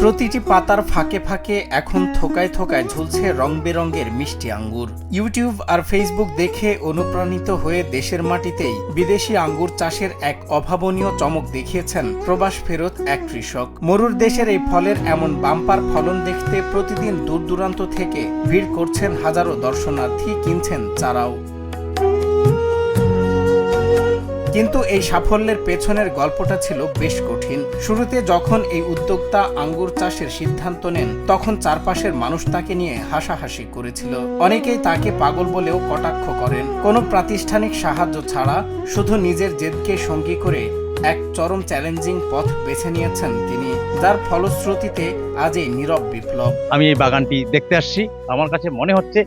প্রতিটি পাতার ফাঁকে ফাঁকে এখন থোকায় থোকায় ঝুলছে রং বেরঙের মিষ্টি আঙ্গুর। ইউটিউব আর ফেসবুক দেখে অনুপ্রাণিত হয়ে দেশের মাটিতেই বিদেশি আঙ্গুর চাষের এক অভাবনীয় চমক দেখিয়েছেন প্রবাস ফেরত এক কৃষক। মরুর দেশের এই ফলের এমন বাম্পার ফলন দেখতে প্রতিদিন দূর দূরান্ত থেকে ভিড় করছেন হাজারো দর্শনার্থী, কিনছেন চারাও। কিন্তু এই সাফল্যের পেছনের গল্পটা ছিল বেশ কঠিন। শুরুতে যখন এই উদ্যোক্তা আঙ্গুর চাষের সিদ্ধান্ত নেন, তখন চারপাশের মানুষ তাকে নিয়ে হাসাহাসি করেছিল। অনেকেই তাকে পাগল বলেও কটাক্ষ করেন। কোনো প্রাতিষ্ঠানিক সাহায্য ছাড়া শুধু নিজের জেদকে সঙ্গী করে এক চরম চ্যালেঞ্জিং পথ বেছে নিয়েছেন তিনি, যার ফলশ্রুতিতে আজ এই নীরব বিপ্লব। আমি এই বাগানটি দেখতে আসছি। আমার কাছে মনে হচ্ছে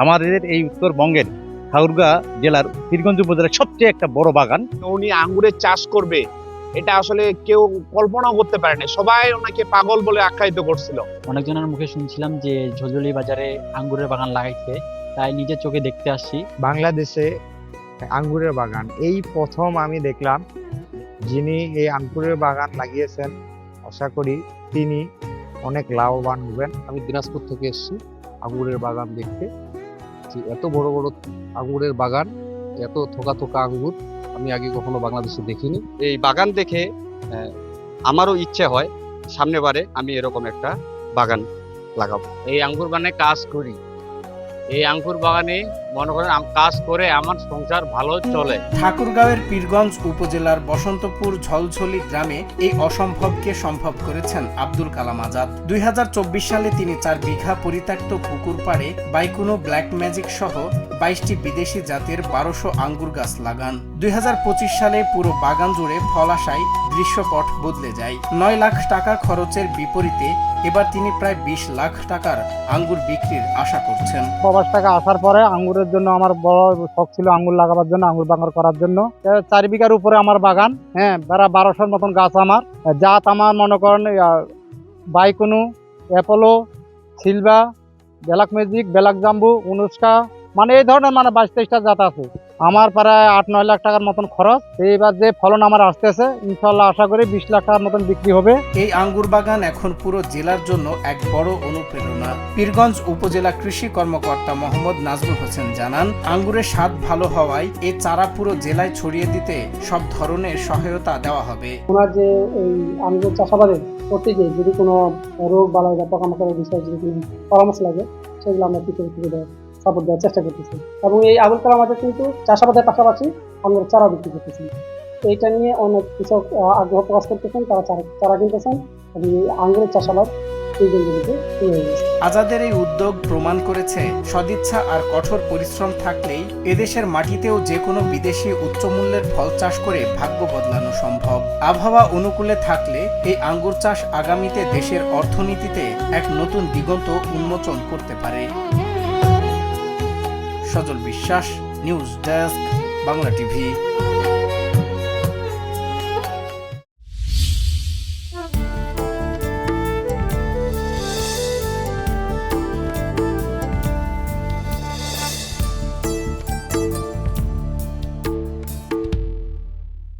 আমাদের এই উত্তরবঙ্গের ঠাকুরগাঁ জেলার পীরগঞ্জ উপজেলার সবচেয়ে একটা বড় বাগান। উনি আঙ্গুরের চাষ করবে এটা আসলে কেউ কল্পনাও করতে পারেনি। সবাই ওনাকে পাগল বলে আখ্যায়িত করছিল। অনেকজনের মুখে শুনছিলাম যে ঝলঝলি বাজারে আঙ্গুরের বাগান লাগাইছে, তাই নিজের চোখে দেখতে আসছি। বাংলাদেশে আঙ্গুরের বাগান এই প্রথম আমি দেখলাম। যিনি এই আঙ্গুরের বাগান লাগিয়েছেন, আশা করি তিনি অনেক লাভবান হবেন। আমি দিনাজপুর থেকে এসেছি আঙ্গুরের বাগান দেখতে। এত বড় বড় আঙ্গুরের বাগান, এত থোকা থোকা আঙ্গুর আমি আগে কখনো বাংলাদেশে দেখিনি। এই বাগান দেখে আমারও ইচ্ছে হয় সামনেবারে আমি এরকম একটা বাগান লাগাবো। এই আঙ্গুর বাগানে কাজ করি, এই আঙ্গুর বাগানে মনে করেন কাজ করে আমার সংসার ভালো চলে। ঠাকুরগাঁওয়ের পীরগঞ্জ উপজেলার বসন্তপুর ঝলঝলি গ্রামে এই অসম্ভবকে সম্ভব করেছেন আব্দুল কালাম আজাদ। 2024 সালে তিনি 4 বিঘা পরিত্যক্ত পুকুর পাড়ে বাইকুনো ব্ল্যাক ম্যাজিক সহ 22টি বিদেশি জাতের 1200 আঙ্গুর গাছ লাগান। 2025 সালে পুরো বাগান জুড়ে ফল আসায় দৃশ্যপট বদলে যায়। 9 লাখ টাকা খরচের বিপরীতে এবার তিনি প্রায় 20 লাখ টাকার আঙ্গুর বিক্রির আশা করছেন। প্রবাস থেকে আসার পরে আঙ্গুরের জন্য আমার বড় শখ ছিল আঙ্গুর লাগাবার জন্য, আঙ্গুর বাগান করার জন্য। 4 বিঘার উপরে আমার বাগান, প্রায় 1200-র মতন গাছ আমার। জাত আমার মনে করেন বাইকুনু, অ্যাপোলো, সিলভা, ব্ল্যাক ম্যাজিক, ব্ল্যাক জাম্বু, অনুষ্কা, মানে এই ধরনের 22-23টা জাত আছে। আমার প্রায় 8-9 লাখ টাকার মতন খরচ। এইবার যে ফলন আমার আসতেছে, ইনশাল্লাহ আশা করি 20 লাখ টাকার মতন বিক্রি হবে। এই আঙ্গুর বাগান এখন পুরো জেলার জন্য এক বড় অনুপ্রেরণা। পীরগঞ্জ উপজেলা কৃষি কর্মকর্তা মোহাম্মদ নাজমুল হোসেন জানান, আঙ্গুরের স্বাদ ভালো হওয়ায় এই চারা পুরো জেলায় ছড়িয়ে দিতে সব ধরনের সহায়তা দেওয়া হবে। ওনার যে এই আঙ্গুর চাষাবাদে করতে গিয়ে যদি কোনো রোগ বালাই বা পোকামাকড়ের বিষয়ে যদি কোনো পরামর্শ লাগে, সেগুলো আমরা কিছু সাপোর্ট দেওয়ার চেষ্টা করতেছি। এবং এই আবুল কালাম আজাদ কিন্তু চাষাবাদের পাশাপাশি আঙ্গুরের চারা বিক্রি করতেছেন। এইটা নিয়ে অনেক কৃষক আগ্রহ প্রকাশ করতেছেন, তারা চারা কিনতেছেন এবং এই আঙ্গুরের চাষাবাদ আজাদের এই উদ্যোগ প্রমাণ করেছে সদিচ্ছা আর কঠোর পরিশ্রম থাকলেই এদেশের মাটিতেও যে কোনো বিদেশি উচ্চমূল্যের ফল চাষ করে ভাগ্য বদলানো সম্ভব। আবহাওয়া অনুকূলে থাকলে এই আঙ্গুর চাষ আগামীতে দেশের অর্থনীতিতে এক নতুন দিগন্ত উন্মোচন করতে পারে। সজল বিশ্বাস, নিউজ ডেস্ক, বাংলা টিভি।